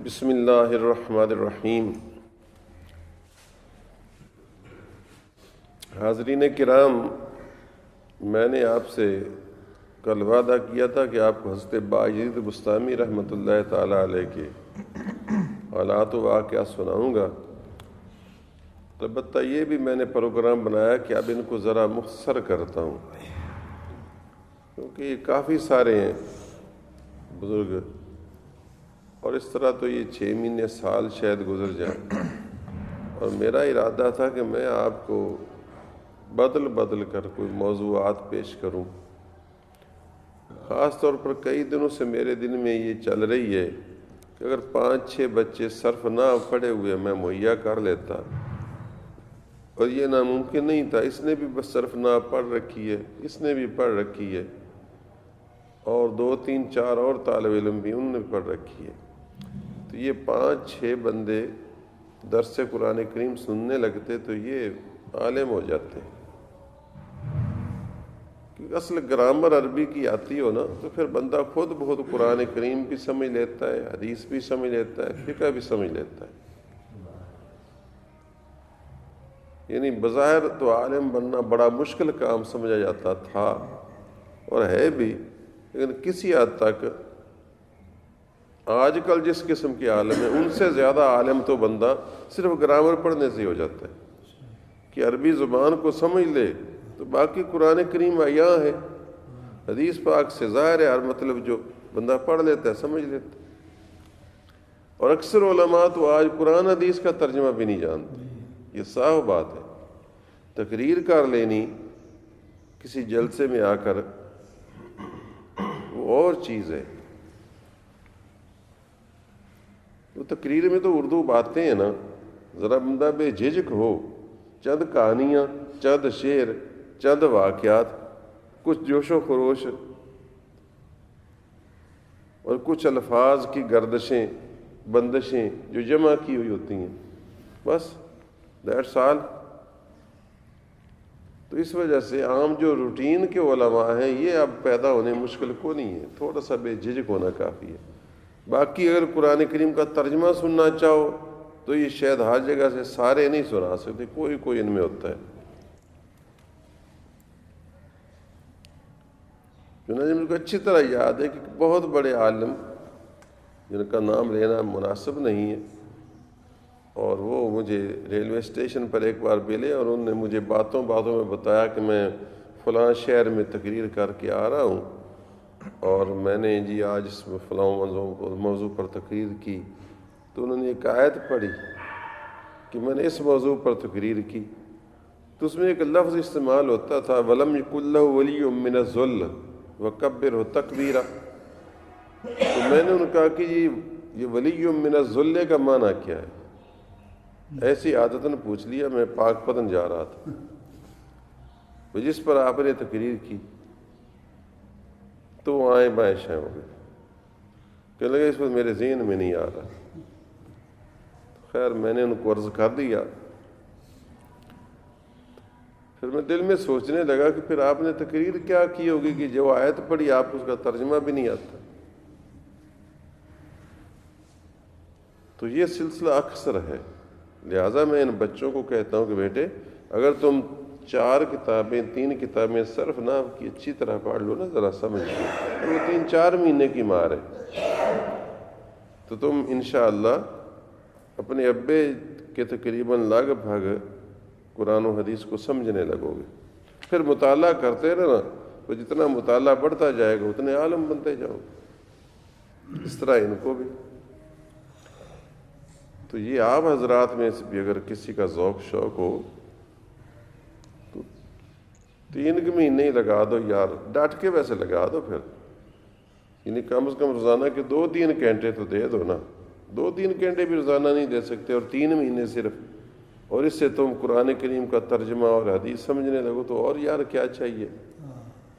بسم اللہ الرحمن الرحیم۔ حاضرین کرام، میں نے آپ سے کل وعدہ کیا تھا کہ آپ کو حضرت باجید بستامی رحمۃ اللہ تعالی علیہ کے حالات و واقعات سناؤں گا۔ البتہ یہ بھی میں نے پروگرام بنایا کہ اب ان کو ذرا مختصر کرتا ہوں، کیونکہ یہ کافی سارے ہیں بزرگ، اور اس طرح تو یہ 6 مہینے سال شاید گزر جائے، اور میرا ارادہ تھا کہ میں آپ کو بدل بدل کر کوئی موضوعات پیش کروں۔ خاص طور پر کئی دنوں سے میرے دل میں یہ چل رہی ہے کہ اگر 5-6 بچے صرف نہ پڑھے ہوئے میں مہیا کر لیتا، اور یہ ناممکن نہیں تھا، اس نے بھی بس صرف نہ پڑھ رکھی ہے، اس نے بھی پڑھ رکھی ہے، اور 2-3-4 اور طالب علم بھی انہوں نے پڑھ رکھی ہے، تو یہ 5-6 بندے درس قرآن کریم سننے لگتے تو یہ عالم ہو جاتے ہیں۔ کیونکہ اصل گرامر عربی کی آتی ہو نا، تو پھر بندہ خود بہت قرآن کریم بھی سمجھ لیتا ہے، حدیث بھی سمجھ لیتا ہے، فقہ بھی سمجھ لیتا ہے۔ یعنی بظاہر تو عالم بننا بڑا مشکل کام سمجھا جاتا تھا، اور ہے بھی، لیکن کسی حد تک آج کل جس قسم کے عالم ہیں ان سے زیادہ عالم تو بندہ صرف گرامر پڑھنے سے ہو جاتا ہے کہ عربی زبان کو سمجھ لے تو باقی قرآن کریم عیاں ہے، حدیث پاک سے ظاہر ہے، ہر مطلب جو بندہ پڑھ لیتا ہے سمجھ لیتا ہے۔ اور اکثر علماء تو آج قرآن حدیث کا ترجمہ بھی نہیں جانتے، یہ صاف بات ہے۔ تقریر کر لینی کسی جلسے میں آ کر وہ اور چیز ہے، وہ تقریر میں تو اردو باتیں ہیں نا، ذرا بندہ بے جھجک ہو، چند کہانیاں، چند شعر، چند واقعات، کچھ جوش و خروش اور کچھ الفاظ کی گردشیں بندشیں جو جمع کی ہوئی ہوتی ہیں، بس دیٹس آل۔ تو اس وجہ سے عام جو روٹین کے علماء ہیں یہ اب پیدا ہونے مشکل کو نہیں ہے، تھوڑا سا بے جھجک ہونا کافی ہے۔ باقی اگر قرآن کریم کا ترجمہ سننا چاہو تو یہ شاید ہر جگہ سے سارے نہیں سنا سکتے، کوئی کوئی ان میں ہوتا ہے۔ چنانچہ مجھ کو اچھی طرح یاد ہے کہ بہت بڑے عالم جن کا نام لینا مناسب نہیں ہے، اور وہ مجھے ریلوے اسٹیشن پر ایک بار ملے، اور انہوں نے مجھے باتوں میں بتایا کہ میں فلاں شہر میں تقریر کر کے آ رہا ہوں، اور میں نے جی آج اس میں فلاں موضوع پر تقریر کی، تو انہوں نے ایک آیت پڑھی کہ میں نے اس موضوع پر تقریر کی، تو اس میں ایک لفظ استعمال ہوتا تھا وَلَمْ يَكُنْ لَهُ وَلِيٌّ مِّنَ الذُّلِّ وَكَبِّرْهُ تَكْبِيرًا۔ تو میں نے ان کہا کہ یہ ولی من الذل کا معنی کیا ہے؟ ایسی عادتاً پوچھ لیا، میں پاک پتن جا رہا تھا جس پر آپ نے تقریر کی، تو وہ آئیں بائیں شائیں ہو گئے، کہنے لگے اس وقت میرے ذہن میں نہیں آ رہا۔ خیر میں نے ان کو عرض کر دیا، پھر میں دل میں سوچنے لگا کہ پھر آپ نے تقریر کیا کی ہوگی کہ جو آیت پڑھی آپ اس کا ترجمہ بھی نہیں آتا۔ تو یہ سلسلہ اکثر ہے، لہٰذا میں ان بچوں کو کہتا ہوں کہ بیٹے اگر تم 4 کتابیں 3 کتابیں صرف نحو کی اچھی طرح پڑھ لو نا، ذرا سمجھ لو، اور وہ 3-4 مہینے کی مار ہے، تو تم انشاءاللہ اپنے ابے کے تقریباً لگ بھگ قرآن و حدیث کو سمجھنے لگو گے۔ پھر مطالعہ کرتے رہنا، تو جتنا مطالعہ بڑھتا جائے گا اتنے عالم بنتے جاؤ گے۔ اس طرح ان کو بھی۔ تو یہ آپ حضرات میں سے بھی اگر کسی کا ذوق شوق ہو تو 3 مہینے ہی لگا دو یار، ڈٹ کے ویسے لگا دو پھر، یعنی کم از کم روزانہ کے 2-3 گھنٹے تو دے دو نا، 2-3 گھنٹے بھی روزانہ نہیں دے سکتے، اور 3 مہینے صرف، اور اس سے تم قرآن کریم کا ترجمہ اور حدیث سمجھنے لگو تو اور یار کیا چاہیے،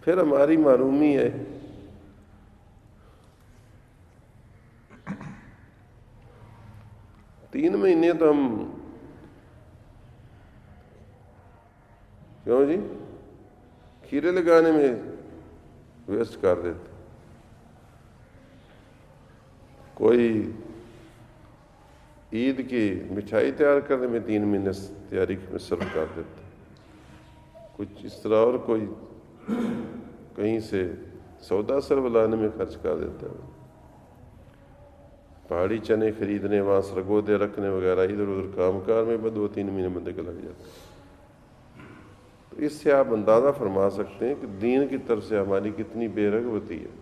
پھر ہماری معرومی ہے۔ تین مہینے تو ہم کیوں جی کھیرے لگانے میں ویسٹ کر دیتے۔ کوئی عید کی مٹھائی تیار کرنے میں 3 مہینے تیاری میں صرف کر دیتا، کچھ اس طرح اور کوئی کہیں سے سودا سر لانے میں خرچ کر دیتا ہے، پہاڑی چنے خریدنے، وہاں سرگودے رکھنے وغیرہ، ادھر ادھر کام کار میں 2-3 مہینے بندے کے لگ جاتے ہیں۔ تو اس سے آپ اندازہ فرما سکتے ہیں کہ دین کی طرف سے ہماری کتنی بے رغبتی ہے۔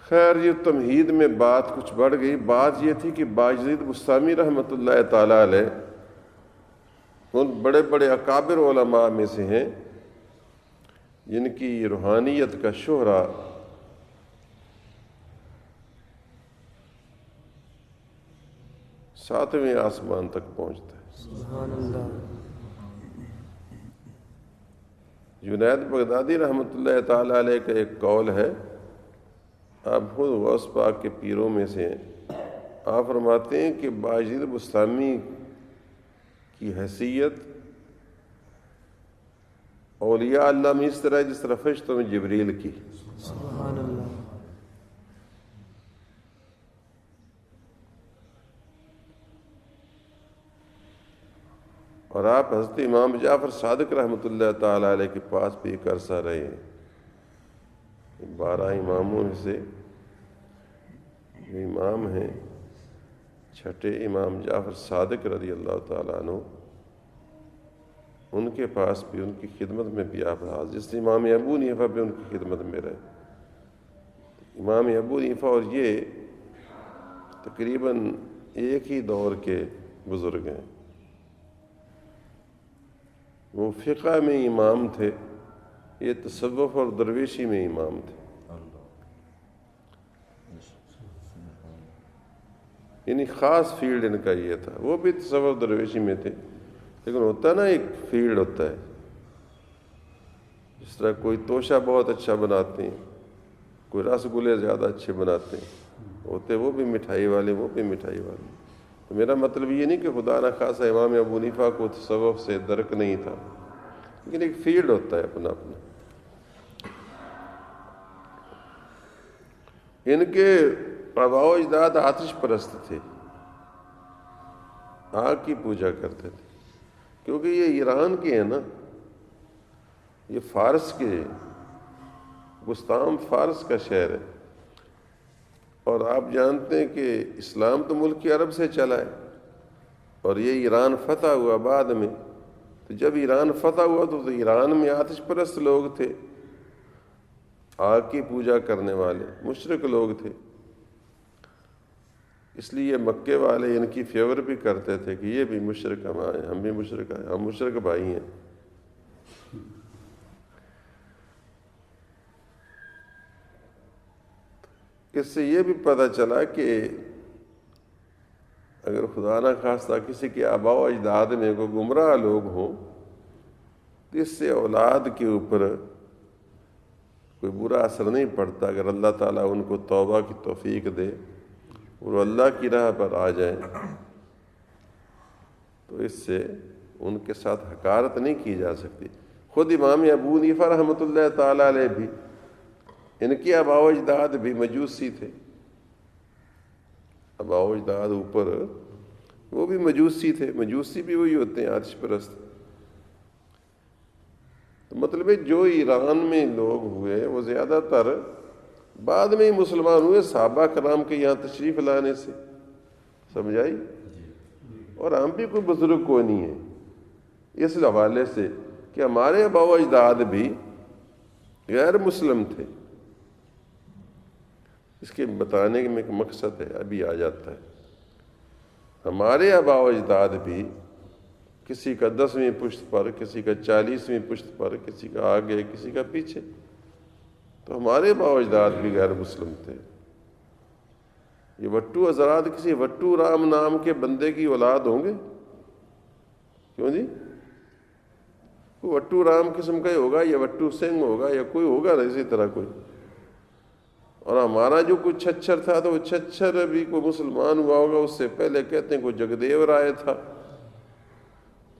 خیر یہ تمہید میں بات کچھ بڑھ گئی۔ بات یہ تھی کہ باجزید بسطامی رحمۃ اللہ تعالی علیہ ان بڑے بڑے اکابر علماء میں سے ہیں جن کی روحانیت کا شہرہ ساتویں آسمان تک پہنچتا ہے۔ سبحان اللہ۔ جنید بغدادی رحمۃ اللہ تعالی علیہ کا ایک قول ہے، آپ خود غوث پاک کے پیروں میں سے ہیں، آپ فرماتے ہیں کہ باجزید بسطامی کی حیثیت اولیاء اللہ میں اس طرح جس طرح فرشتوں میں جبریل کی۔ سبحان اللہ۔ اور آپ حضرت امام جعفر صادق رحمۃ اللہ تعالی علیہ کے پاس بھی ایک عرصہ رہے ہیں۔ 12 اماموں میں سے جو امام ہیں، چھٹے امام جعفر صادق رضی اللہ تعالیٰ عنہ، ان کے پاس بھی، ان کی خدمت میں بھی آپ حاضر، جس امام ابو حنیفہ بھی ان کی خدمت میں رہے۔ امام ابو حنیفہ اور یہ تقریباً ایک ہی دور کے بزرگ ہیں۔ وہ فقہ میں امام تھے، یہ تصوف اور درویشی میں امام تھے، یعنی خاص فیلڈ ان کا یہ تھا۔ وہ بھی تصوف درویشی میں تھے، لیکن ہوتا ہے نا ایک فیلڈ ہوتا ہے، جس طرح کوئی توشہ بہت اچھا بناتے ہیں، کوئی رس گلے زیادہ اچھے بناتے ہیں، ہوتے وہ بھی مٹھائی والے، وہ بھی مٹھائی والے۔ تو میرا مطلب یہ نہیں کہ خدا نہ خاصا امام ابو حنیفہ کو تصوف سے درک نہیں تھا، لیکن ایک فیلڈ ہوتا ہے اپنا اپنا۔ ان کے آباء و اجداد آتش پرست تھے، آگ کی پوجا کرتے تھے، کیونکہ یہ ایران کے ہیں نا، یہ فارس کے، بسطام فارس کا شہر ہے، اور آپ جانتے ہیں کہ اسلام تو ملک عرب سے چلا ہے، اور یہ ایران فتح ہوا بعد میں۔ تو جب ایران فتح ہوا تو ایران میں آتش پرست لوگ تھے، آگ کی پوجا کرنے والے مشرک لوگ تھے، اس لیے مکے والے ان کی فیور بھی کرتے تھے کہ یہ بھی مشرک ہمارے، ہم بھی مشرک ہیں، ہم مشرک بھائی ہیں۔ اس سے یہ بھی پتہ چلا کہ اگر خدا نہ خواستہ کسی کے آباء و اجداد میں کوئی گمراہ لوگ ہوں تو اس سے اولاد کے اوپر کوئی برا اثر نہیں پڑتا، اگر اللہ تعالیٰ ان کو توبہ کی توفیق دے اور اللہ کی راہ پر آ جائیں تو اس سے ان کے ساتھ حقارت نہیں کی جا سکتی۔ خود امام ابو حنیفہ رحمۃ اللہ تعالیٰ علیہ بھی، ان کے آباء و اجداد بھی مجوسی تھے، آباء و اجداد اوپر وہ بھی مجوسی تھے، مجوسی بھی وہی ہوتے ہیں، آتش پرست۔ تو مطلب ہے جو ایران میں لوگ ہوئے وہ زیادہ تر بعد میں ہی مسلمان ہوئے، صحابہ کرام کے یہاں تشریف لانے سے، سمجھائی؟ اور ہم بھی کوئی بزرگ کو نہیں ہے اس حوالے سے کہ ہمارے آباء و اجداد بھی غیر مسلم تھے۔ اس کے بتانے میں ایک مقصد ہے، ابھی آ جاتا ہے۔ ہمارے آباء و اجداد بھی کسی کا 10ویں پشت پر، کسی کا 40ویں پشت پر، کسی کا آگے، کسی کا پیچھے، تو ہمارے آباء و اجداد بھی غیر مسلم تھے۔ یہ وٹو حضرات کسی وٹو رام نام کے بندے کی اولاد ہوں گے؟ کیوں جی؟ کوئی وٹو رام قسم کا ہی ہوگا، یا وٹو سنگھ ہوگا، یا کوئی ہوگا نا اسی طرح کوئی۔ اور ہمارا جو کوئی چھچر تھا تو وہ چھچر بھی کوئی مسلمان ہوا ہوگا، اس سے پہلے کہتے ہیں کوئی جگدیو رائے تھا،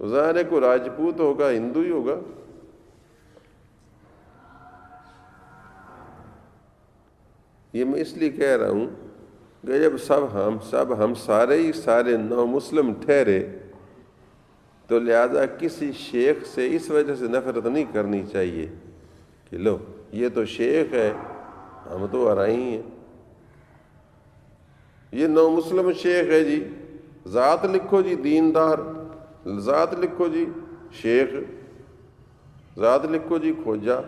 تو ظاہر ہے کوئی راجپوت ہوگا، ہندو ہی ہوگا۔ یہ میں اس لیے کہہ رہا ہوں کہ جب ہم سارے ہی سارے نو مسلم ٹھہرے تو لہذا کسی شیخ سے اس وجہ سے نفرت نہیں کرنی چاہیے کہ لو یہ تو شیخ ہے، ہم تو ارائی ہیں، یہ نو مسلم شیخ ہے جی، ذات لکھو جی دیندار، ذات لکھو جی شیخ، ذات لکھو جی کھوجا.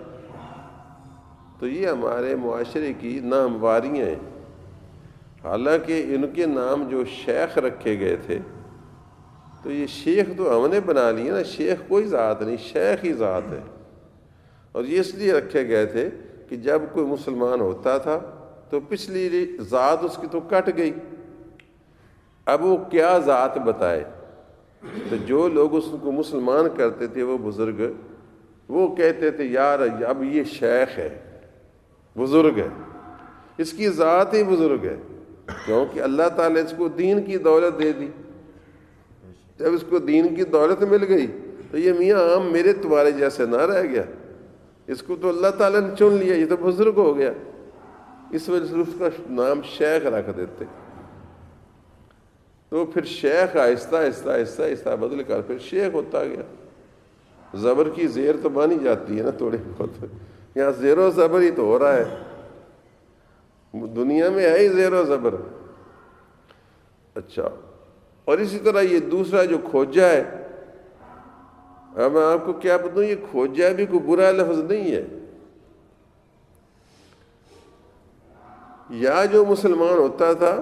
تو یہ ہمارے معاشرے کی نامواریاں ہیں. حالانکہ ان کے نام جو شیخ رکھے گئے تھے تو یہ شیخ تو ہم نے بنا لیے نا، شیخ کوئی ذات نہیں، شیخ ہی ذات ہے. اور یہ اس لیے رکھے گئے تھے کہ جب کوئی مسلمان ہوتا تھا تو پچھلی ذات اس کی تو کٹ گئی، اب وہ کیا ذات بتائے. تو جو لوگ اس کو مسلمان کرتے تھے وہ بزرگ، وہ کہتے تھے یار اب یہ شیخ ہے، بزرگ ہے، اس کی ذات ہی بزرگ ہے، کیونکہ اللہ تعالیٰ اس کو دین کی دولت دے دی. جب اس کو دین کی دولت مل گئی تو یہ میاں عام میرے تمہارے جیسے نہ رہ گیا، اس کو تو اللہ تعالیٰ نے چن لیا، یہ تو بزرگ ہو گیا. اس وجہ سے اس کا نام شیخ رکھ دیتے. تو پھر شیخ آہستہ آہستہ آہستہ آہستہ بدل کر پھر شیخ ہوتا گیا. زبر کی زیر تو بانی جاتی ہے نا تھوڑی بہت، یہاں زیر و زبر ہی تو ہو رہا ہے، دنیا میں ہے ہی زیر و زبر. اچھا، اور اسی طرح یہ دوسرا جو کھوجا ہے، اب میں آپ کو کیا بتاؤں، یہ کھوجا بھی کوئی برا لفظ نہیں ہے. یا جو مسلمان ہوتا تھا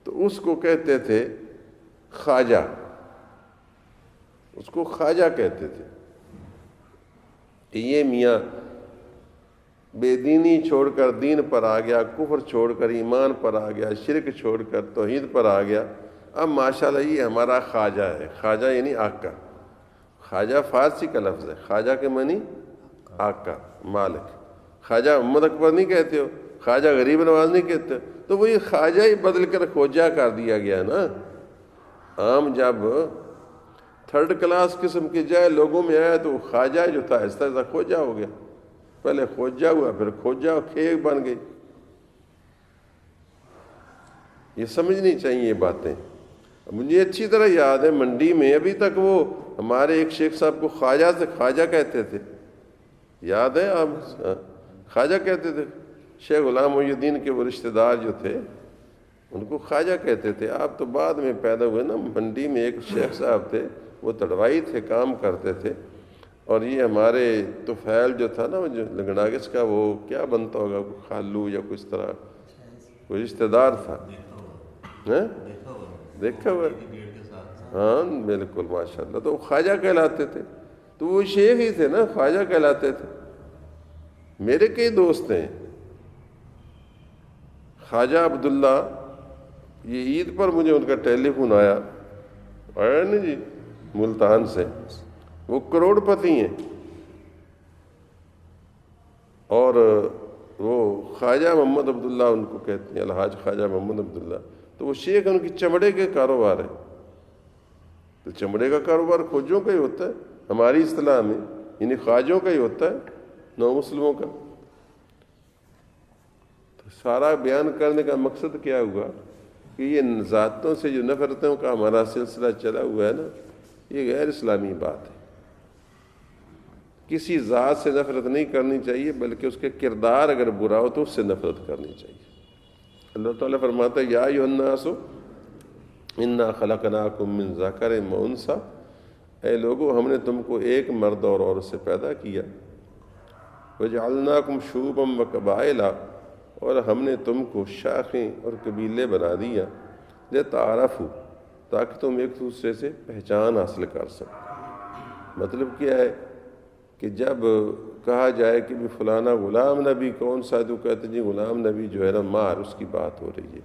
تو اس کو کہتے تھے خواجہ، اس کو خواجہ کہتے تھے کہ یہ میاں بے دینی چھوڑ کر دین پر آ گیا، کفر چھوڑ کر ایمان پر آ گیا، شرک چھوڑ کر توحید پر آ گیا، اب ماشاءاللہ یہ ہمارا خواجہ ہے. خواجہ یعنی آقا. خواجہ فارسی کا لفظ ہے، خواجہ کے معنی آقا، مالک. خواجہ محمد اکبر نہیں کہتے ہو، خواجہ غریب نواز نہیں کہتے ہو، تو وہ یہ خواجہ ہی بدل کر کھوجا کر دیا گیا نا. عام جب تھرڈ کلاس قسم کے جائے لوگوں میں آیا تو خواجہ جو تھا آہستہ آہستہ کھوجا ہو گیا. پہلے کھوجا ہوا، پھر کھوجا کھیگ بن گئی. یہ سمجھنی چاہیے یہ باتیں. مجھے اچھی طرح یاد ہے منڈی میں ابھی تک وہ ہمارے ایک شیخ صاحب کو خواجہ سے خواجہ کہتے تھے، یاد ہے آپ؟ خواجہ کہتے تھے. شیخ غلام محی الدین کے وہ رشتہ دار جو تھے ان کو خواجہ کہتے تھے. آپ تو بعد میں پیدا ہوئے نا. منڈی میں ایک شیخ صاحب تھے، وہ تڑوائی تھے، کام کرتے تھے. اور یہ ہمارے طفیل جو تھا نا، جو لنگڑاگس کا، وہ کیا بنتا ہوگا، خالو یا کچھ طرح کوئی رشتہ دار تھا. دیکھا ہوا؟ ہاں بالکل، ماشاء اللہ. تو وہ خواجہ کہلاتے تھے. تو وہ شیخ ہی تھے نا، خواجہ کہلاتے تھے. میرے کئی دوست ہیں، خواجہ عبداللہ، یہ عید پر مجھے ان کا ٹیلی فون آیا نا جی، ملتان سے. وہ کروڑ پتی ہیں اور وہ خواجہ محمد عبداللہ ان کو کہتے ہیں، الحاج خواجہ محمد عبداللہ. تو وہ شیخ ان کی چمڑے کے کاروبار ہے. تو چمڑے کا کاروبار کھوجوں کا ہی ہوتا ہے ہماری اصطلاح میں، یعنی خواجوں کا ہی ہوتا ہے، نو مسلموں کا. تو سارا بیان کرنے کا مقصد کیا ہوا کہ یہ ذاتوں سے جو نفرتوں کا ہمارا سلسلہ چلا ہوا ہے نا، یہ غیر اسلامی بات ہے. کسی ذات سے نفرت نہیں کرنی چاہیے، بلکہ اس کے کردار اگر برا ہو تو اس سے نفرت کرنی چاہیے. اللہ تعالیٰ فرماتا ہے یا ایھا الناس انا خلقناکم من ذکر و انثی، اے لوگو ہم نے تم کو ایک مرد اور عورت سے پیدا کیا. وجعلناکم شعوبا وقبائل، اور ہم نے تم کو شاخیں اور قبیلے بنا دیا. لتعارفوا، تاکہ تم ایک دوسرے سے پہچان حاصل کر سکو. مطلب کیا ہے کہ جب کہا جائے کہ بھی فلانا غلام نبی کون سا، تو کہتے جی غلام نبی جو ہے نا مار، اس کی بات ہو رہی ہے،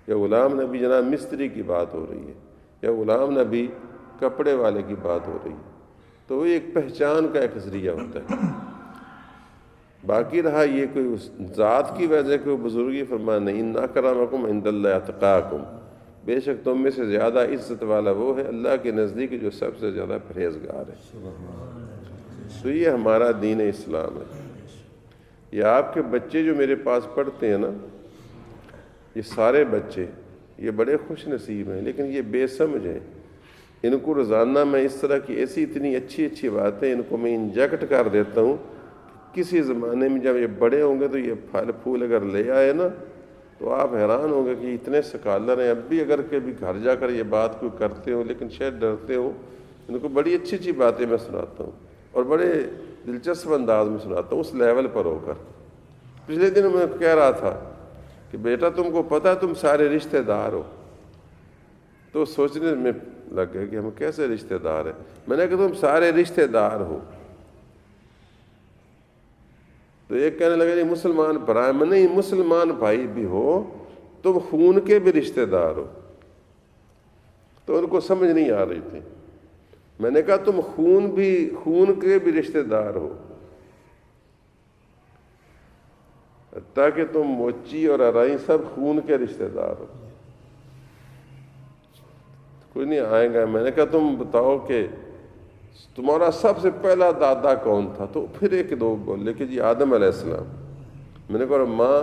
یا غلام نبی جناب مستری کی بات ہو رہی ہے، یا غلام نبی کپڑے والے کی بات ہو رہی ہے. تو وہ ایک پہچان کا ایک ذریعہ ہوتا ہے. باقی رہا یہ کوئی اس ذات کی وجہ کوئی بزرگی، فرمایا نہیں، ان اکرمکم عند اللہ اتقاکم، بے شک تم میں سے زیادہ عزت والا وہ ہے اللہ کے نزدیک جو سب سے زیادہ پرہیزگار ہے. تو یہ ہمارا دین اسلام ہے. یہ آپ کے بچے جو میرے پاس پڑھتے ہیں نا، یہ سارے بچے یہ بڑے خوش نصیب ہیں، لیکن یہ بے سمجھ ہیں۔ ان کو روزانہ میں اس طرح کی ایسی اتنی اچھی اچھی باتیں ان کو میں انجیکٹ کر دیتا ہوں، کسی زمانے میں جب یہ بڑے ہوں گے تو یہ پھل پھول اگر لے آئے نا تو آپ حیران ہوں گے کہ اتنے سکالر ہیں، اب بھی اگر کبھی گھر جا کر یہ بات کوئی کرتے ہو لیکن شاید ڈرتے ہو، ان کو بڑی اچھی اچھی باتیں میں سناتا ہوں اور بڑے دلچسپ انداز میں سناتا ہوں اس لیول پر ہو کر۔ پچھلے دن میں کہہ رہا تھا کہ بیٹا تم کو پتہ تم سارے رشتہ دار ہو، تو سوچنے میں لگ گئے کہ ہم کیسے رشتہ دار ہیں۔ میں نے کہا تم سارے رشتہ دار ہو، تو ایک کہنے لگا نہیں مسلمان برائے، میں نہیں، مسلمان بھائی بھی ہو، تم خون کے بھی رشتہ دار ہو۔ تو ان کو سمجھ نہیں آ رہی تھی۔ میں نے کہا تم خون کے بھی رشتہ دار ہو، تاکہ تم موچی اور ارائی سب خون کے رشتہ دار ہو۔ کوئی نہیں آئے گا۔ میں نے کہا تم بتاؤ کہ تمہارا سب سے پہلا دادا کون تھا؟ تو پھر ایک دو بولے کہ جی آدم علیہ السلام۔ میں نے کہا ماں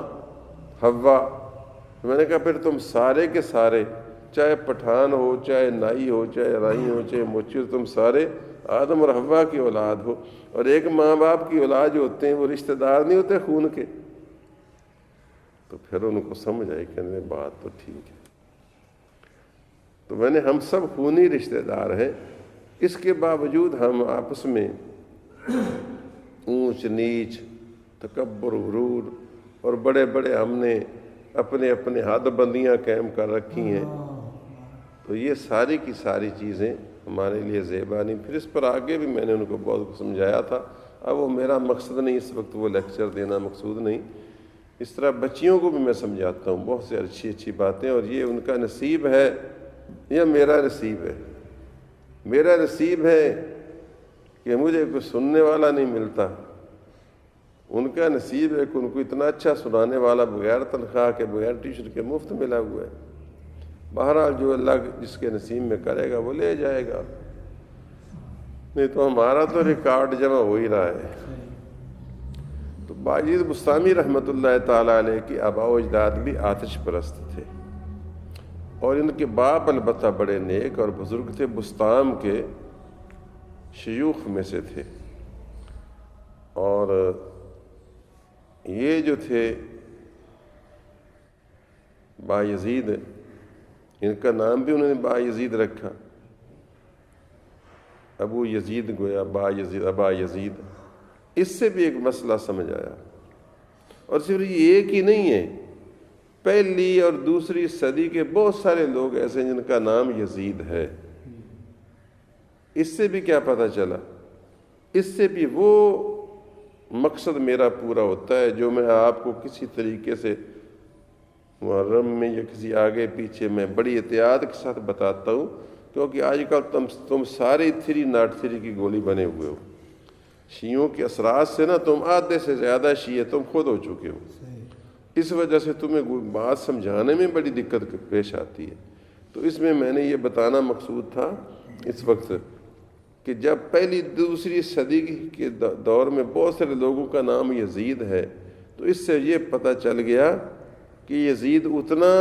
حوا۔ میں نے کہا پھر تم سارے کے سارے، چاہے پٹھان ہو، چاہے نائی ہو، چاہے رائی ہو، چاہے موچی ہو، تم سارے آدم اور حوا کی اولاد ہو، اور ایک ماں باپ کی اولاد جو ہوتے ہیں وہ رشتہ دار نہیں ہوتے خون کے۔ تو پھر ان کو سمجھ آئی کہ بات تو ٹھیک ہے۔ تو میں نے ہم سب خونی رشتہ دار ہیں، اس کے باوجود ہم آپس میں اونچ نیچ، تکبر، غرور اور بڑے بڑے ہم نے اپنے اپنے حد بندیاں قائم کر رکھی ہیں۔ تو یہ ساری کی ساری چیزیں ہمارے لیے زیبا نہیں۔ پھر اس پر آگے بھی میں نے ان کو بہت کچھ سمجھایا تھا، اب وہ میرا مقصد نہیں اس وقت، وہ لیکچر دینا مقصود نہیں۔ اس طرح بچیوں کو بھی میں سمجھاتا ہوں بہت سی اچھی اچھی باتیں، اور یہ ان کا نصیب ہے یا میرا نصیب ہے؟ میرا نصیب ہے کہ مجھے کوئی سننے والا نہیں ملتا، ان کا نصیب ہے کہ ان کو اتنا اچھا سنانے والا بغیر تنخواہ کے، بغیر ٹیوشن کے مفت ملا ہوا ہے۔ بہرحال جو اللہ جس کے نصیب میں کرے گا وہ لے جائے گا، نہیں تو ہمارا تو ریکارڈ جمع ہو ہی رہا ہے۔ تو باجید بستامی رحمۃ اللہ تعالیٰ علیہ کی آباء و اجداد بھی آتش پرست تھے، اور ان کے باپ البتہ بڑے نیک اور بزرگ تھے، بستام کے شیوخ میں سے تھے۔ اور یہ جو تھے بایزید، ان کا نام بھی انہوں نے بایزید رکھا، ابو یزید گویا بایزید، ابا یزید۔ اس سے بھی ایک مسئلہ سمجھ آیا، اور صرف یہ ایک ہی نہیں ہے، پہلی اور دوسری صدی کے بہت سارے لوگ ایسے جن کا نام یزید ہے۔ اس سے بھی کیا پتہ چلا؟ اس سے بھی وہ مقصد میرا پورا ہوتا ہے جو میں آپ کو کسی طریقے سے محرم میں یا کسی آگے پیچھے میں بڑی احتیاط کے ساتھ بتاتا ہوں، کیونکہ آج کل تم سارے 303 کی گولی بنے ہوئے ہو۔ شیعوں کے اثرات سے نا تم آدھے سے زیادہ شیعہ تم خود ہو چکے ہو، اس وجہ سے تمہیں بات سمجھانے میں بڑی دقت پیش آتی ہے۔ تو اس میں نے یہ بتانا مقصود تھا اس وقت کہ جب پہلی دوسری صدی کے دور میں بہت سارے لوگوں کا نام یزید ہے، تو اس سے یہ پتہ چل گیا کہ یزید اتنا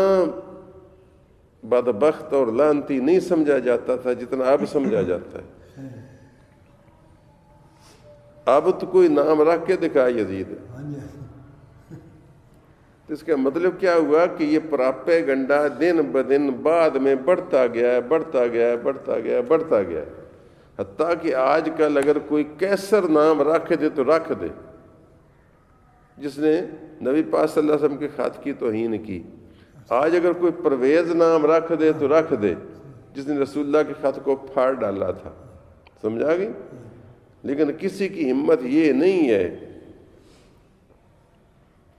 بدبخت اور لعنتی نہیں سمجھا جاتا تھا جتنا اب سمجھا جاتا ہے۔ اب تو کوئی نام رکھ کے دکھا یزید، اس کا مطلب کیا ہوا کہ یہ پراپے گنڈا دن بدن بعد میں بڑھتا گیا، بڑھتا گیا، حتیٰ کہ آج کل اگر کوئی کیسر نام رکھ دے تو رکھ دے، جس نے نبی پاک صلی اللہ علیہ وسلم کے خط کی توہین کی۔ آج اگر کوئی پرویز نام رکھ دے تو رکھ دے، جس نے رسول اللہ کے خط کو پھاڑ ڈالا تھا۔ سمجھا گئی؟ لیکن کسی کی ہمت یہ نہیں ہے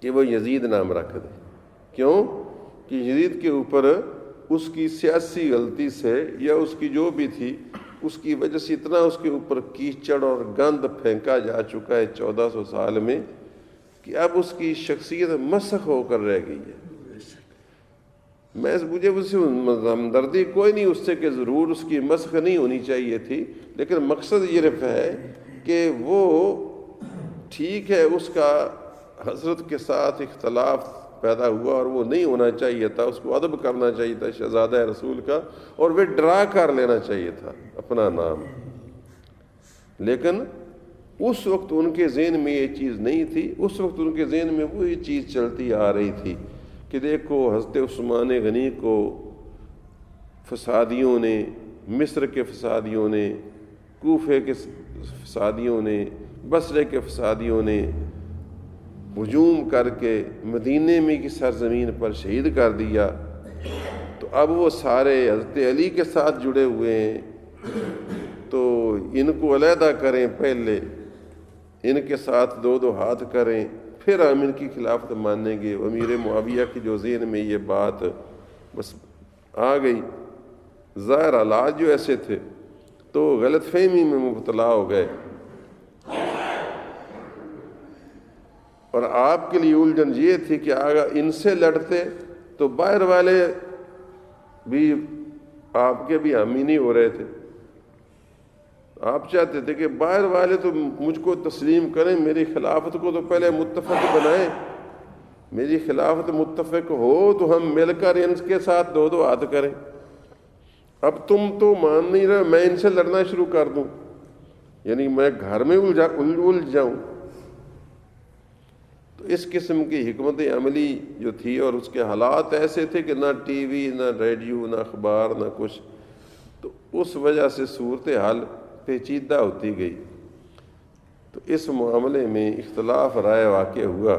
کہ وہ یزید نام رکھ دے۔ کیوں؟ کہ یزید کے اوپر اس کی سیاسی غلطی سے یا اس کی جو بھی تھی، اس کی وجہ سے اتنا اس کے اوپر کیچڑ اور گند پھینکا جا چکا ہے 1400 سال میں کہ اب اس کی شخصیت مسخ ہو کر رہ گئی ہے۔ مجھے اس سے ہمدردی کوئی نہیں اس سے کہ ضرور اس کی مسخ نہیں ہونی چاہیے تھی، لیکن مقصد یہ ہے کہ وہ ٹھیک ہے، اس کا حضرت کے ساتھ اختلاف پیدا ہوا اور وہ نہیں ہونا چاہیے تھا، اس کو ادب کرنا چاہیے تھا شہزادہ رسول کا، اور وہ ڈرا کر لینا چاہیے تھا اپنا نام۔ لیکن اس وقت ان کے ذہن میں یہ چیز نہیں تھی، اس وقت ان کے ذہن میں وہی چیز چلتی آ رہی تھی کہ دیکھو حضرت عثمان غنی کو فسادیوں نے، مصر کے فسادیوں نے، کوفے کے فسادیوں نے، بصرے کے فسادیوں نے ہجوم کر کے مدینے میں کی سرزمین پر شہید کر دیا، تو اب وہ سارے حضرت علی کے ساتھ جڑے ہوئے ہیں، تو ان کو علیحدہ کریں، پہلے ان کے ساتھ دو دو ہاتھ کریں، پھر ہم ان کی خلافت مانیں گے۔ امیر معاویہ کی جو ذہن میں یہ بات بس آ گئی، ظاہر حالات جو ایسے تھے تو غلط فہمی میں مبتلا ہو گئے، اور آپ کے لیے الجھن یہ تھی کہ اگر ان سے لڑتے تو باہر والے بھی آپ کے بھی حامی نہیں ہو رہے تھے، آپ چاہتے تھے کہ باہر والے تو مجھ کو تسلیم کریں، میری خلافت کو تو پہلے متفق بنائیں، میری خلافت متفق ہو تو ہم مل کر ان کے ساتھ دو دو ہاتھ کریں۔ اب تم تو مان نہیں رہے، میں ان سے لڑنا شروع کر دوں، یعنی میں گھر میں الجھ جاؤں۔ تو اس قسم کی حکمت عملی جو تھی، اور اس کے حالات ایسے تھے کہ نہ ٹی وی، نہ ریڈیو، نہ اخبار، نہ کچھ، تو اس وجہ سے صورتحال پیچیدہ ہوتی گئی۔ تو اس معاملے میں اختلاف رائے واقع ہوا،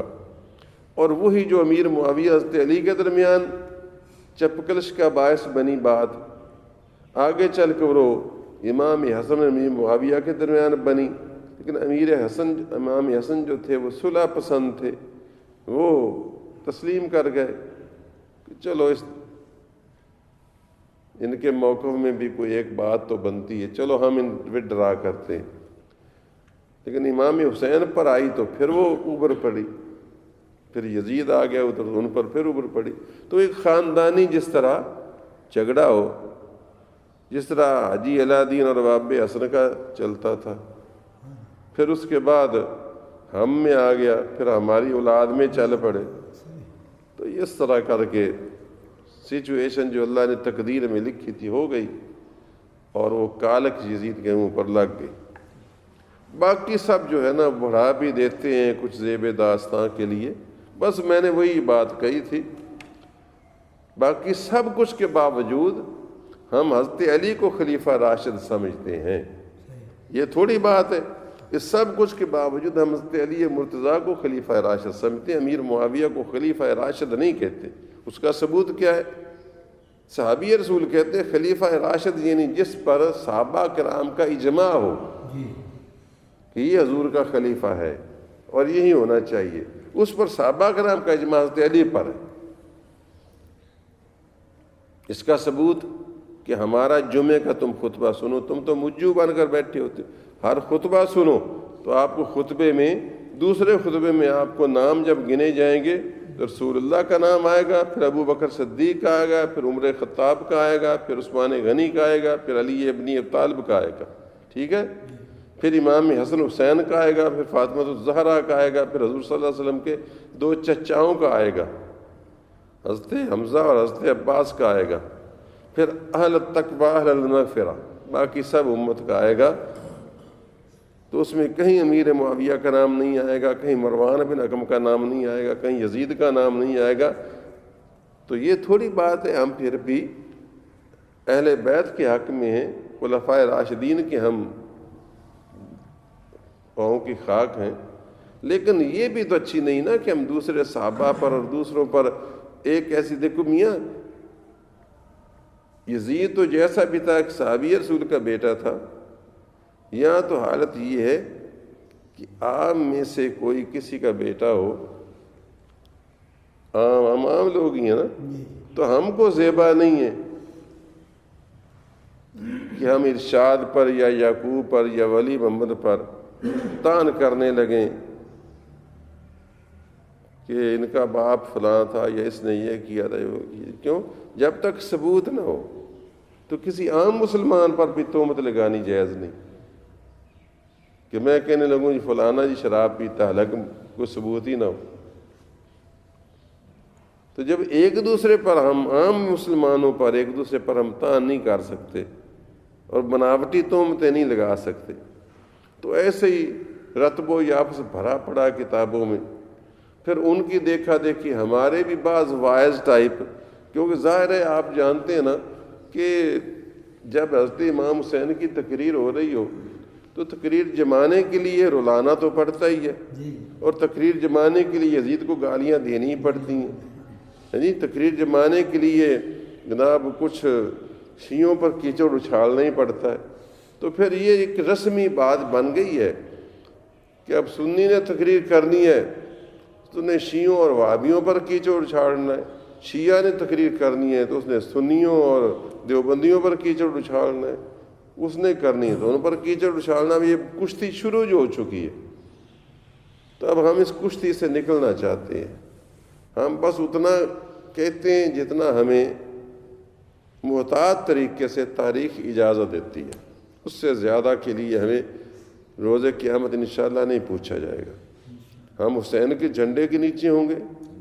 اور وہی جو امیر معاویہ حضرت علی کے درمیان چپکلش کا باعث بنی بات، آگے چل کر وہ امام حسن امیر معاویہ کے درمیان بنی، لیکن امام حسن جو تھے وہ صلح پسند تھے، وہ تسلیم کر گئے کہ چلو ان کے موقف میں بھی کوئی ایک بات تو بنتی ہے، چلو ہم ان پہ ڈرا کرتے ہیں۔ لیکن امام حسین پر آئی تو پھر وہ اوبر پڑی، پھر یزید آ گیا ادھر، ان پر پھر اوبر پڑی۔ تو ایک خاندانی جس طرح جھگڑا ہو، جس طرح حاجی علاء الدین اور باب حسن کا چلتا تھا، پھر اس کے بعد ہم میں آ گیا، پھر ہماری اولاد میں چل پڑے، تو اس طرح کر کے سچویشن جو اللہ نے تقدیر میں لکھی تھی ہو گئی، اور وہ کالک یزید کے منہ پر لگ گئی۔ باقی سب جو ہے نا بڑھا بھی دیتے ہیں کچھ زیب داستان کے لیے، بس میں نے وہی بات کہی تھی۔ باقی سب کچھ کے باوجود ہم حضرت علی کو خلیفہ راشد سمجھتے ہیں، یہ تھوڑی بات ہے۔ اس سب کچھ کے باوجود ہم حضرت علی مرتضیٰ کو خلیفہ راشد سمجھتے ہیں، امیر معاویہ کو خلیفہ راشد نہیں کہتے۔ اس کا ثبوت کیا ہے؟ صحابی رسول کہتے ہیں خلیفہ راشد یعنی جس پر صحابہ کرام کا اجماع ہو کہ یہ حضور کا خلیفہ ہے اور یہی ہونا چاہیے، اس پر صحابہ کرام کا اجماع حضرت علی پر ہے۔ اس کا ثبوت کہ ہمارا جمعے کا تم خطبہ سنو، تم تو مجو بن کر بیٹھے ہوتے، ہر خطبہ سنو تو آپ کو خطبے میں، دوسرے خطبے میں آپ کو نام جب گنے جائیں گے تو رسول اللہ کا نام آئے گا، پھر ابو بکر صدیق کا آئے گا، پھر عمر خطاب کا آئے گا، پھر عثمان غنی کا آئے گا، پھر علی ابن ابی طالب کا آئے گا، ٹھیک ہے، پھر امام حسن حسین کا آئے گا، پھر فاطمہ الزہرا کا آئے گا، پھر حضور صلی اللہ علیہ وسلم کے دو چچاؤں کا آئے گا، حضرت حمزہ اور حضرت عباس کا آئے گا، پھر اہل التقوی اہل المغفرہ، باقی سب امت کا آئے گا۔ تو اس میں کہیں امیر معاویہ کا نام نہیں آئے گا، کہیں مروان بن حکم کا نام نہیں آئے گا، کہیں یزید کا نام نہیں آئے گا۔ تو یہ تھوڑی بات ہے ہم پھر بھی اہل بیت کے حق میں ہیں، خلفائے راشدین کے ہم پاؤں کی خاک ہیں، لیکن یہ بھی تو اچھی نہیں نا کہ ہم دوسرے صحابہ پر اور دوسروں پر ایک ایسی، دیکھو میاں یزید تو جیسا بھی تھا ایک صحابی رسول کا بیٹا تھا، یہاں تو حالت یہ ہے کہ عام میں سے کوئی کسی کا بیٹا ہو، عام لوگ ہی ہیں نا، تو ہم کو زیبا نہیں ہے کہ ہم ارشاد پر یا یعقوب پر یا ولی محمد پر تان کرنے لگیں کہ ان کا باپ فلاں تھا یا اس نے یہ کیا تھا وہ کیا۔ کیوں؟ جب تک ثبوت نہ ہو تو کسی عام مسلمان پر بھی تہمت لگانی جائز نہیں کہ میں کہنے لگوں جی فلانا جی شراب پیتا، حالانکہ کوئی ثبوت ہی نہ ہو۔ تو جب ایک دوسرے پر ہم عام مسلمانوں پر ایک دوسرے پر ہم تان نہیں کر سکتے اور بناوٹی تہمتیں نہیں لگا سکتے، تو ایسے ہی رتب و یابس بھرا پڑا کتابوں میں. پھر ان کی دیکھا دیکھی ہمارے بھی بعض وائز ٹائپ، کیونکہ ظاہر ہے آپ جانتے ہیں نا کہ جب حضرت امام حسین کی تقریر ہو رہی ہو تو تقریر جمانے کے لیے رلانا تو پڑتا ہی ہے، اور تقریر جمانے کے لیے یزید کو گالیاں دینی پڑتی ہیں. تقریر جمانے کے لیے جناب کچھ شیعوں پر کیچڑ اچھالنا ہی پڑتا ہے. تو پھر یہ ایک رسمی بات بن گئی ہے کہ اب سنی نے تقریر کرنی ہے تو نے شیعوں اور وہابیوں پر کیچڑ اچھالنا ہے، شیعہ نے تقریر کرنی ہے تو اس نے سنیوں اور دیوبندیوں پر کیچڑ اچھالنا ہے، اس نے کرنی ہے تو ان پر کیچڑ اچھالنا. بھی یہ کشتی شروع جو ہو چکی ہے، تو اب ہم اس کشتی سے نکلنا چاہتے ہیں. ہم بس اتنا کہتے ہیں جتنا ہمیں محتاط طریقے سے تاریخ اجازت دیتی ہے، اس سے زیادہ کے لیے ہمیں روز قیامت انشاءاللہ نہیں پوچھا جائے گا. ہم حسین کے جھنڈے کے نیچے ہوں گے،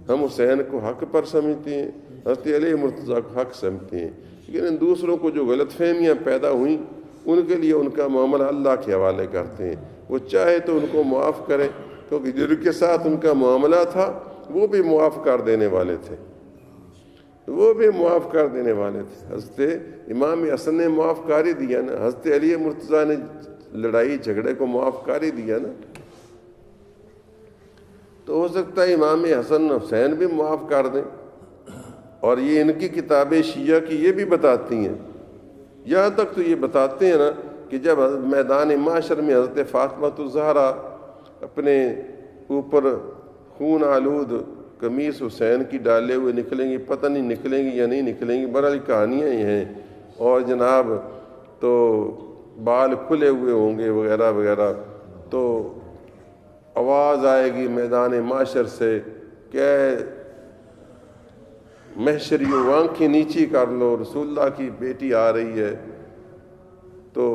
ہم حسین کو حق پر سمجھتے ہیں، حضرت علی مرتضیٰ کو حق سمجھتے ہیں، لیکن ان دوسروں کو جو غلط فہمیاں پیدا ہوئیں ان کے لیے ان کا معاملہ اللہ کے حوالے کرتے ہیں. وہ چاہے تو ان کو معاف کرے، کیونکہ جن کے ساتھ ان کا معاملہ تھا وہ بھی معاف کر دینے والے تھے، وہ بھی معاف کر دینے والے تھے. حضرت امام حسن نے معاف کر ہی دیا نا، حضرت علی مرتضیٰ نے لڑائی جھگڑے کو معاف کر ہی دیا نا. تو ہو سکتا ہے امام حسن حسین بھی معاف کر دیں. اور یہ ان کی کتابیں شیعہ کی یہ بھی بتاتی ہیں، یہاں تک تو یہ بتاتے ہیں نا کہ جب میدان معاشر میں حضرت فاطمہ الزہرا اپنے اوپر خون آلود قمیص حسین کی ڈالے ہوئے نکلیں گی، پتہ نہیں نکلیں گی یا نہیں نکلیں گی، بہرحال کہانیاں ہی ہیں. اور جناب تو بال کھلے ہوئے ہوں گے وغیرہ وغیرہ، تو آواز آئے گی میدان معاشر سے کہ محشریوں آنکھیں نیچی کر لو، رسول اللہ کی بیٹی آ رہی ہے. تو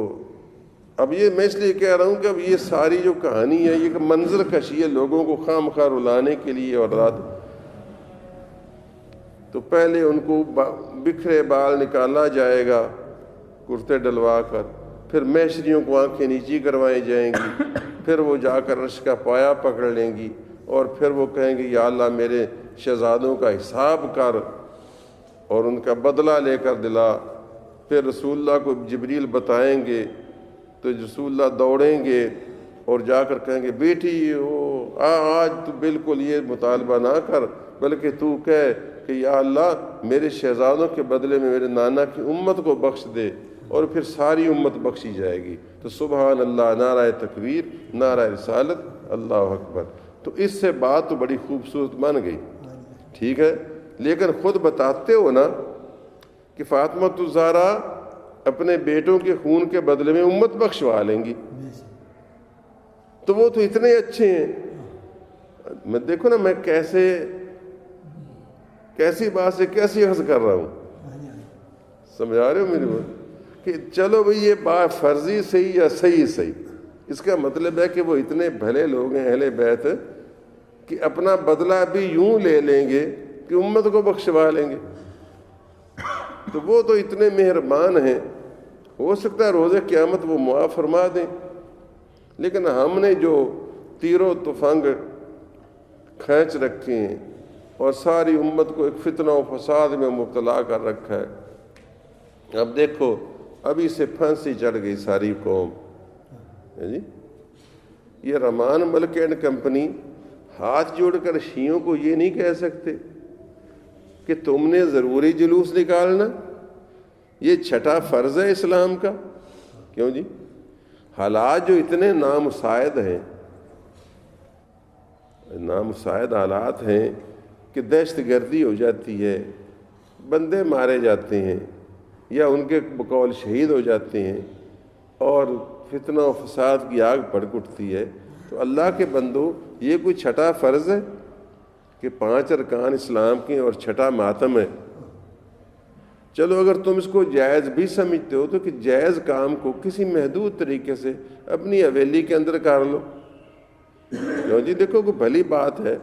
اب یہ میں اس لیے کہہ رہا ہوں کہ اب یہ ساری جو کہانی ہے یہ منظر کشی ہے لوگوں کو خام خواہ رلانے کے لیے. اور رات تو پہلے ان کو بکھرے بال نکالا جائے گا کرتے ڈلوا کر، پھر محشریوں کو آنکھیں نیچی کروائی جائیں گی، پھر وہ جا کر عرش کا پایا پکڑ لیں گی اور پھر وہ کہیں گے یا اللہ میرے شہزادوں کا حساب کر اور ان کا بدلہ لے کر دلا. پھر رسول اللہ کو جبریل بتائیں گے تو رسول اللہ دوڑیں گے اور جا کر کہیں گے بیٹی آج تو بالکل یہ مطالبہ نہ کر، بلکہ تو کہے کہ یا اللہ میرے شہزادوں کے بدلے میں میرے نانا کی امت کو بخش دے، اور پھر ساری امت بخشی جائے گی. تو سبحان اللہ، نعرہ تکبیر، نعرہ رسالت، اللہ اکبر. تو اس سے بات تو بڑی خوبصورت بن گئی، ٹھیک ہے. لیکن خود بتاتے ہو نا کہ فاطمہ الزہرا اپنے بیٹوں کے خون کے بدلے میں امت بخشوا لیں گی، تو وہ تو اتنے اچھے ہیں. میں دیکھو نا میں کیسی بات سے کیسی حض کر رہا ہوں، سمجھا رہے ہو میری بات؟ کہ چلو بھئی یہ بات فرضی صحیح یا صحیح، اس کا مطلب ہے کہ وہ اتنے بھلے لوگ ہیں اہل بیت کہ اپنا بدلہ بھی یوں لے لیں گے کہ امت کو بخشوا لیں گے. تو وہ تو اتنے مہربان ہیں، ہو سکتا ہے روز قیامت وہ معاف فرما دیں. لیکن ہم نے جو تیر و تفنگ کھینچ رکھے ہیں اور ساری امت کو ایک فتنہ و فساد میں مبتلا کر رکھا ہے. اب دیکھو ابھی سے پھانسی چڑھ گئی ساری قوم. جی یہ رحمان ملک اینڈ کمپنی ہاتھ جوڑ کر شیعوں کو یہ نہیں کہہ سکتے کہ تم نے ضروری جلوس نکالنا، یہ چھٹا فرض ہے اسلام کا. کیوں جی؟ حالات جو اتنے نامساعد ہیں، نامساعد حالات ہیں کہ دہشت گردی ہو جاتی ہے، بندے مارے جاتے ہیں یا ان کے بقول شہید ہو جاتے ہیں اور فتنہ و فساد کی آگ بھڑک اٹھتی ہے. تو اللہ کے بندو یہ کوئی چھٹا فرض ہے کہ 5 ارکان اسلام کے اور چھٹا ماتم ہے؟ چلو اگر تم اس کو جائز بھی سمجھتے ہو تو کہ جائز کام کو کسی محدود طریقے سے اپنی حویلی کے اندر کر لو. جی دیکھو کوئی بھلی بات ہے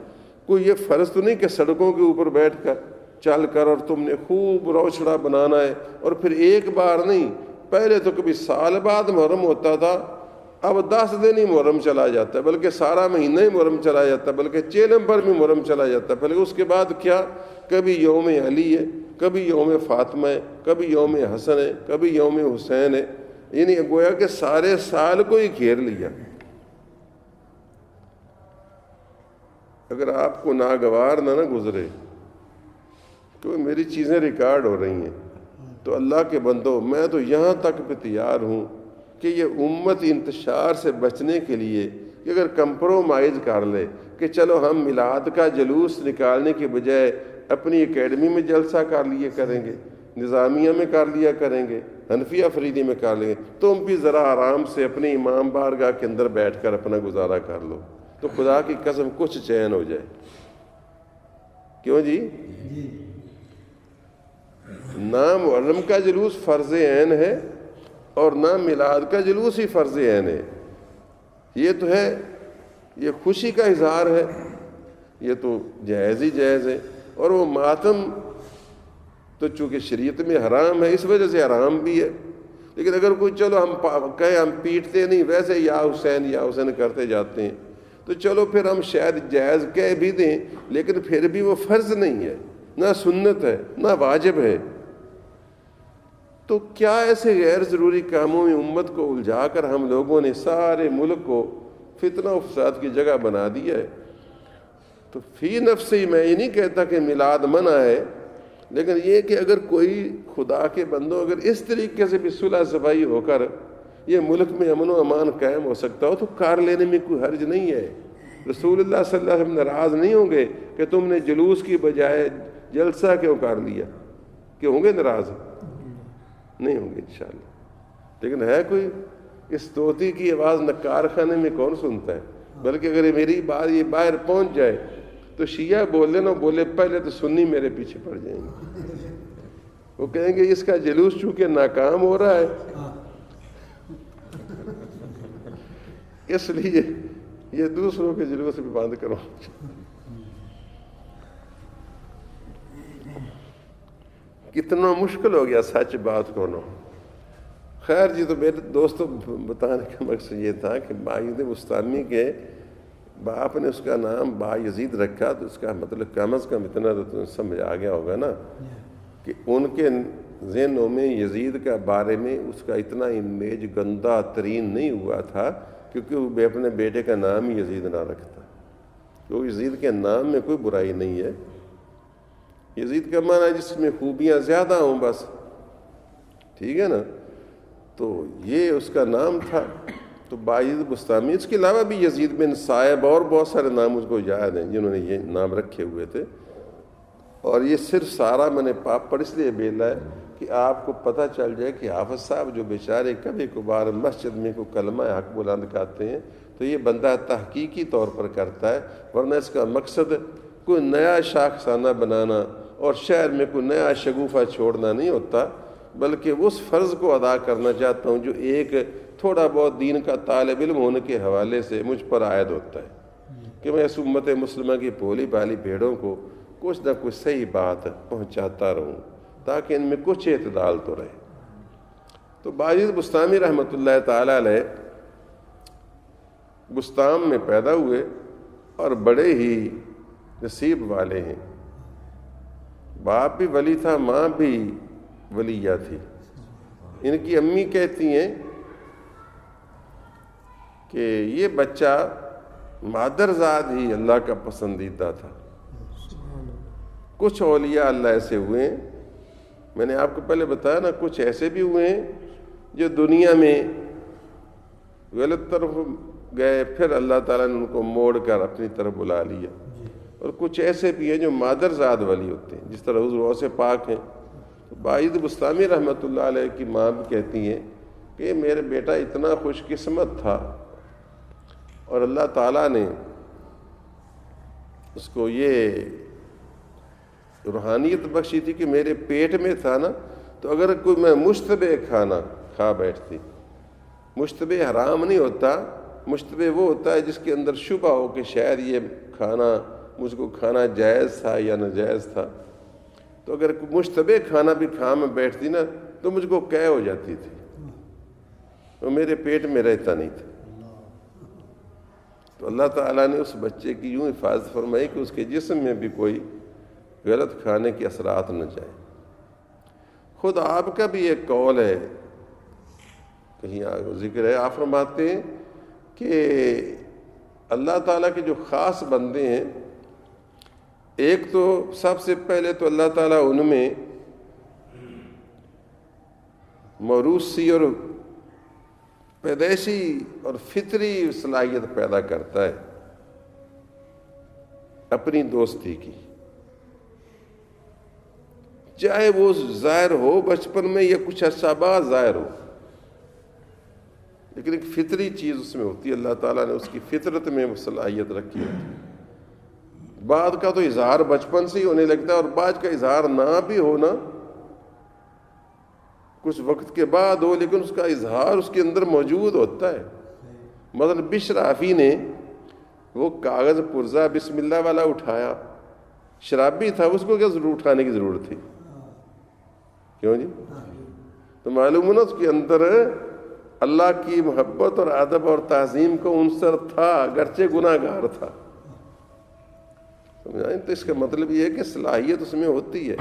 کوئی یہ فرض تو نہیں کہ سڑکوں کے اوپر بیٹھ کر چل کر اور تم نے خوب روچڑا بنانا ہے، اور پھر ایک بار نہیں، پہلے تو کبھی سال بعد محرم ہوتا تھا، اب 10 دن ہی محرم چلا جاتا ہے، بلکہ سارا مہینہ ہی محرم چلا جاتا ہے، بلکہ چیلم پر بھی محرم چلا جاتا ہے۔ پہلے اس کے بعد کیا، کبھی یوم علی ہے، کبھی یوم فاطمہ ہے، کبھی یوم حسن ہے، کبھی یوم حسین ہے، یعنی گویا کہ سارے سال کو ہی گھیر لیا۔ اگر آپ کو ناگوار نہ گزرے کہ میری چیزیں ریکارڈ ہو رہی ہیں، تو اللہ کے بندو، میں تو یہاں تک بھی تیار ہوں کہ یہ امت انتشار سے بچنے کے لیے کہ اگر کمپرومائز کر لے کہ چلو ہم میلاد کا جلوس نکالنے کے بجائے اپنی اکیڈمی میں جلسہ کر لیے کریں گے، نظامیہ میں کر لیا کریں گے، حنفیہ فریدی میں کر لیں گے، تم بھی ذرا آرام سے اپنے امام بارگاہ کے اندر بیٹھ کر اپنا گزارا کر لو، تو خدا کی قسم کچھ چین ہو جائے۔ کیوں جی؟ نہ محرم کا جلوس فرض عین ہے اور نہ میلاد کا جلوس ہی فرض عین ہے، یہ تو ہے، یہ خوشی کا اظہار ہے، یہ تو جائز ہی جائز ہے، اور وہ ماتم تو چونکہ شریعت میں حرام ہے اس وجہ سے حرام بھی ہے۔ لیکن اگر کوئی چلو ہم کہیں ہم پیٹتے نہیں، ویسے یا حسین کرتے جاتے ہیں، تو چلو پھر ہم شاید جائز کہہ بھی دیں، لیکن پھر بھی وہ فرض نہیں ہے، نہ سنت ہے، نہ واجب ہے۔ تو کیا ایسے غیر ضروری کاموں میں امت کو الجھا کر ہم لوگوں نے سارے ملک کو فتنہ و فساد کی جگہ بنا دیا ہے؟ تو فی نفس ہی میں یہ نہیں کہتا کہ میلاد منع ہے، لیکن یہ کہ اگر کوئی خدا کے بندوں اگر اس طریقے سے بھی صلح صفائی ہو کر یہ ملک میں امن و امان قائم ہو سکتا ہو تو کار لینے میں کوئی حرج نہیں ہے۔ رسول اللہ صلی اللہ علیہ وسلم ناراض نہیں ہوں گے کہ تم نے جلوس کی بجائے جلسہ کیوں کر لیا، کہ ہوں گے ناراض؟ نہیں ہوں گے انشاءاللہ۔ لیکن ہے کوئی، اس طوطی کی آواز نکار خانے میں کون سنتا ہے؟ بلکہ اگر میری بات یہ باہر پہنچ جائے تو شیعہ بولے نہ بولے، پہلے تو سنی میرے پیچھے پڑ جائیں گے، وہ کہیں گے اس کا جلوس چونکہ ناکام ہو رہا ہے، اس لیے یہ دوسروں کے جلوس بھی بند کرو۔ کتنا مشکل ہو گیا سچ بات کرنا۔ خیر جی، تو میرے دوستوں بتانے کا مقصد یہ تھا کہ باعث بستانی کے باپ نے اس کا نام با یزید رکھا، تو اس کا مطلب کم از کم اتنا تو تمہیں سمجھ آ گیا ہوگا نا کہ ان کے ذہنوں میں یزید کا بارے میں اس کا اتنا امیج گندہ ترین نہیں ہوا تھا، کیونکہ وہ اپنے بیٹے کا نام ہی یزید نہ رکھتا، کیونکہ یزید کے نام میں کوئی برائی نہیں ہے۔ یزید کا معنی ہے جس میں خوبیاں زیادہ ہوں بس، ٹھیک ہے نا؟ تو یہ اس کا نام تھا، تو باعث بستامی۔ اس کے علاوہ بھی یزید بن صائب اور بہت سارے نام اس کو یاد ہیں جنہوں نے یہ نام رکھے ہوئے تھے، اور یہ صرف سارا میں نے پاپ پر اس لیے بیلا ہے کہ آپ کو پتہ چل جائے کہ حافظ صاحب جو بیچارے کبھی کبھار مسجد میں کوئی کلمہ حق بلند کرتے ہیں تو یہ بندہ تحقیقی طور پر کرتا ہے، ورنہ اس کا مقصد کوئی نیا شاخسانہ بنانا اور شہر میں کوئی نیا شگوفہ چھوڑنا نہیں ہوتا، بلکہ اس فرض کو ادا کرنا چاہتا ہوں جو ایک تھوڑا بہت دین کا طالب علم ہونے کے حوالے سے مجھ پر عائد ہوتا ہے، کہ میں اس امت مسلمہ کی بھولی بھالی بھیڑوں کو کچھ نہ کچھ صحیح بات پہنچاتا رہوں تاکہ ان میں کچھ اعتدال تو رہے۔ تو باعث بستامی رحمۃ اللہ تعالی علیہ بستام میں پیدا ہوئے اور بڑے ہی نصیب والے ہیں، باپ بھی ولی تھا، ماں بھی ولیہ تھی۔ ان کی امی کہتی ہیں کہ یہ بچہ مادرزاد ہی اللہ کا پسندیدہ تھا۔ کچھ اولیاء اللہ ایسے ہوئے ہیں، میں نے آپ کو پہلے بتایا نا، کچھ ایسے بھی ہوئے ہیں جو دنیا میں غلط طرف گئے، پھر اللہ تعالیٰ نے ان کو موڑ کر اپنی طرف بلا لیا، اور کچھ ایسے بھی ہیں جو مادرزاد ولی ہوتے ہیں، جس طرح حضور غوث پاک ہیں۔ باعث بستامی رحمۃ اللہ علیہ کی ماں بھی کہتی ہیں کہ میرے بیٹا اتنا خوش قسمت تھا، اور اللہ تعالیٰ نے اس کو یہ روحانیت بخشی تھی کہ میرے پیٹ میں تھا نا، تو اگر کوئی میں مشتبہ کھانا کھا بیٹھتی، مشتبہ حرام نہیں ہوتا، مشتبہ وہ ہوتا ہے جس کے اندر شبہ ہو کہ شاید یہ کھانا مجھ کو کھانا جائز تھا یا ناجائز تھا. تو اگر مشتبہ کھانا بھی کھا میں بیٹھتی نا تو مجھ کو قے ہو جاتی تھی، وہ میرے پیٹ میں رہتا نہیں تھا. تو اللہ تعالیٰ نے اس بچے کی یوں حفاظت فرمائی کہ اس کے جسم میں بھی کوئی غلط کھانے کے اثرات نہ جائیں. خود آپ کا بھی ایک قول ہے، کہیں ذکر ہے، آپ فرماتے ہیں کہ اللہ تعالیٰ کے جو خاص بندے ہیں، ایک تو سب سے پہلے تو اللہ تعالیٰ ان میں موروثی اور پیدائشی اور فطری صلاحیت پیدا کرتا ہے اپنی دوستی کی، چاہے وہ ظاہر ہو بچپن میں یا کچھ عرصہ بعد ظاہر ہو، لیکن ایک فطری چیز اس میں ہوتی ہے. اللہ تعالیٰ نے اس کی فطرت میں وہ صلاحیت رکھی ہوتی ہے. بعد کا تو اظہار بچپن سے ہی ہونے لگتا ہے، اور بعد کا اظہار نہ بھی ہونا کچھ وقت کے بعد ہو، لیکن اس کا اظہار اس کے اندر موجود ہوتا ہے. مثلا بشر آفی نے وہ کاغذ پرزہ بسم اللہ والا اٹھایا، شرابی تھا، اس کو کیا اٹھانے کی ضرورت تھی؟ کیوں جی؟ تو معلوم ہے نا اس کے اندر اللہ کی محبت اور ادب اور تعظیم کا عنصر تھا، اگرچہ گناہ گار تھا. سمجھائیں؟ تو اس کا مطلب یہ ہے کہ صلاحیت اس میں ہوتی ہے.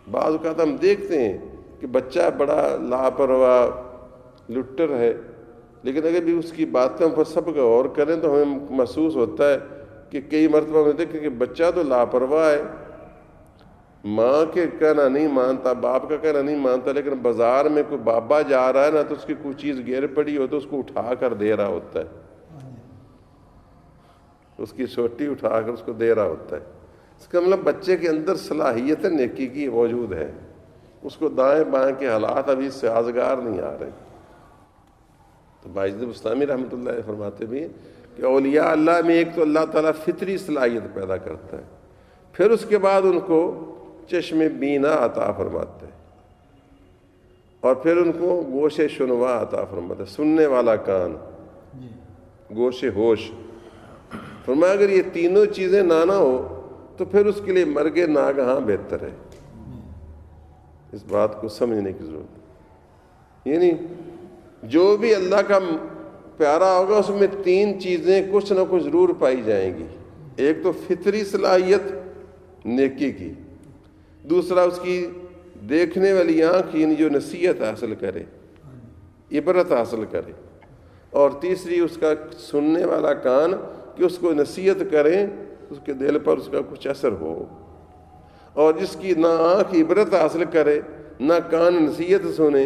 بعض اوقات ہم دیکھتے ہیں کہ بچہ بڑا لاپرواہ لٹر ہے، لیکن اگر بھی اس کی باتوں پر سب غور کریں تو ہمیں محسوس ہوتا ہے کہ کئی مرتبہ ہم دیکھیں کہ بچہ تو لاپرواہ ہے، ماں کے کہنا نہیں مانتا، باپ کا کہنا نہیں مانتا، لیکن بازار میں کوئی بابا جا رہا ہے نا تو اس کی کوئی چیز گر پڑی ہو تو اس کو اٹھا کر دے رہا ہوتا ہے، اس کی چھوٹی اٹھا کر اس کو دے رہا ہوتا ہے. اس کا مطلب بچے کے اندر صلاحیت نیکی کی موجود ہے، اس کو دائیں بائیں کے حالات ابھی سازگار نہیں آ رہے. تو باجد بستامی رحمۃ اللہ علیہ فرماتے بھی ہیں کہ اولیاء اللہ میں ایک تو اللہ تعالیٰ فطری صلاحیت پیدا کرتا ہے، پھر اس کے بعد ان کو چشم بینا عطا فرماتا ہے، اور پھر ان کو گوش شنوا عطا فرماتا ہے، سننے والا کان، گوش ہوش. فرمایا اگر یہ تینوں چیزیں نہ ہو تو پھر اس کے لیے مرگ ناگہاں بہتر ہے. اس بات کو سمجھنے کی ضرورت ہے. یعنی جو بھی اللہ کا پیارا ہوگا اس میں تین چیزیں کچھ نہ کچھ ضرور پائی جائیں گی. ایک تو فطری صلاحیت نیکی کی، دوسرا اس کی دیکھنے والی آنکھ یعنی جو نصیحت حاصل کرے، عبرت حاصل کرے، اور تیسری اس کا سننے والا کان کہ اس کو نصیحت کریں، اس کے دل پر اس کا کچھ اثر ہو. اور جس کی نہ آنکھ عبرت حاصل کرے، نہ کان نصیحت سنے،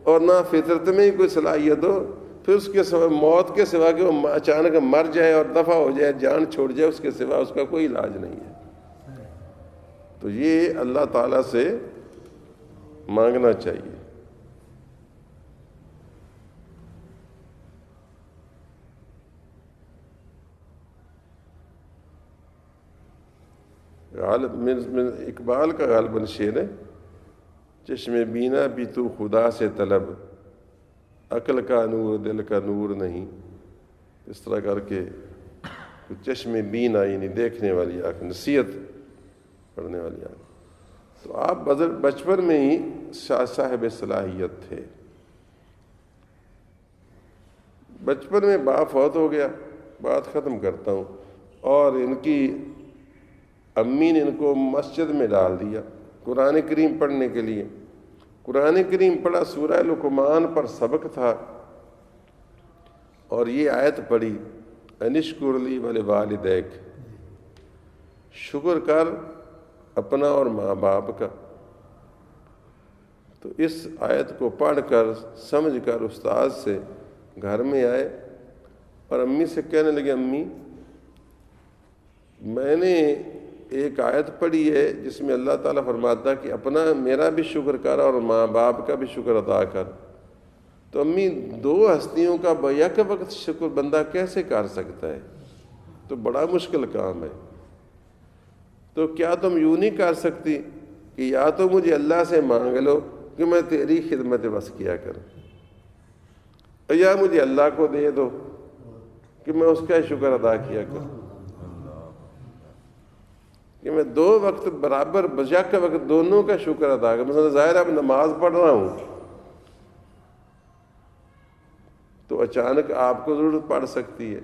اور نہ فطرت میں ہی کوئی صلاحیت ہو، پھر اس کے سوا موت کے سوا کہ وہ اچانک مر جائے اور دفع ہو جائے، جان چھوڑ جائے، اس کے سوا اس کا کوئی علاج نہیں ہے. تو یہ اللہ تعالیٰ سے مانگنا چاہیے. اقبال کا غالباً شعر ہے، چشم بینا بھی تو خدا سے طلب، عقل کا نور دل کا نور نہیں. اس طرح کر کے چشم بینا یعنی دیکھنے والی آنکھ، نصیحت پڑھنے والی آنکھ. تو آپ بچپن میں ہی صاحب صلاحیت تھے. بچپن میں باپ فوت ہو گیا، بات ختم کرتا ہوں، اور ان کی امی نے ان کو مسجد میں ڈال دیا قرآن کریم پڑھنے کے لیے. قرآن کریم پڑھا، سورہ لقمان پر سبق تھا، اور یہ آیت پڑھی، انشکر لی ولوالدیک، شکر کر اپنا اور ماں باپ کا. تو اس آیت کو پڑھ کر سمجھ کر استاد سے گھر میں آئے اور امی سے کہنے لگے، امی میں نے ایک آیت پڑھی ہے جس میں اللہ تعالیٰ فرماتا ہے کہ اپنا میرا بھی شکر کر اور ماں باپ کا بھی شکر ادا کر. تو امی دو ہستیوں کا بیک وقت شکر بندہ کیسے کر سکتا ہے؟ تو بڑا مشکل کام ہے. تو کیا تم یوں نہیں کر سکتی کہ یا تو مجھے اللہ سے مانگ لو کہ میں تیری خدمت بس کیا کروں، یا مجھے اللہ کو دے دو کہ میں اس کا شکر ادا کیا کروں. کہ میں 2 وقت برابر بیک وقت دونوں کا شکر ادا کروں. مثلا ظاہر اب نماز پڑھ رہا ہوں تو اچانک آپ کو ضرورت پڑ سکتی ہے،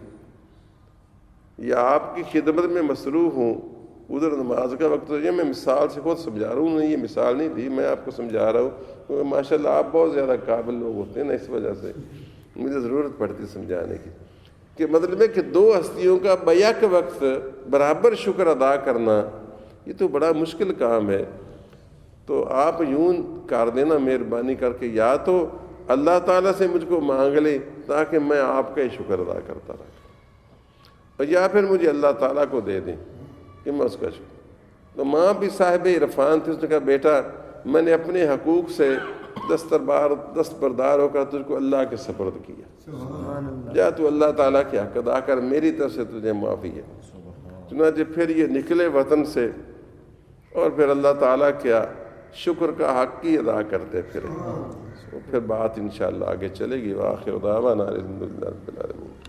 یا آپ کی خدمت میں مصروف ہوں، ادھر نماز کا وقت ہو جائے. میں مثال سے خود سمجھا رہا ہوں، یہ مثال نہیں دی، میں آپ کو سمجھا رہا ہوں کیونکہ ماشاء اللہ آپ بہت زیادہ قابل لوگ ہوتے ہیں نا، اس وجہ سے مجھے ضرورت پڑتی سمجھانے کی. کہ مطلب ہے کہ 2 ہستیوں کا بیک وقت برابر شکر ادا کرنا یہ تو بڑا مشکل کام ہے. تو آپ یوں کر دینا مہربانی کر کے، یا تو اللہ تعالیٰ سے مجھ کو مانگ لیں تاکہ میں آپ کا ہی شکر ادا کرتا رہا، اور یا پھر مجھے اللہ تعالیٰ کو دے دیں کہ میں اس کا شکر. تو ماں بھی صاحب عرفان تھی، اس نے کہا بیٹا میں نے اپنے حقوق سے دستبردار ہو کر تجھ کو اللہ کے سپرد کیا، جا تو اللہ تعالیٰ کے حق ادا کر، میری طرف سے تجھے معافی ہے. چنانچہ پھر یہ نکلے وطن سے اور پھر اللہ تعالیٰ کیا شکر کا حق ہی ادا کرتے پھر بات انشاءاللہ آگے چلے گی. وآخر دعوانا الحمدللہ رب العالمین.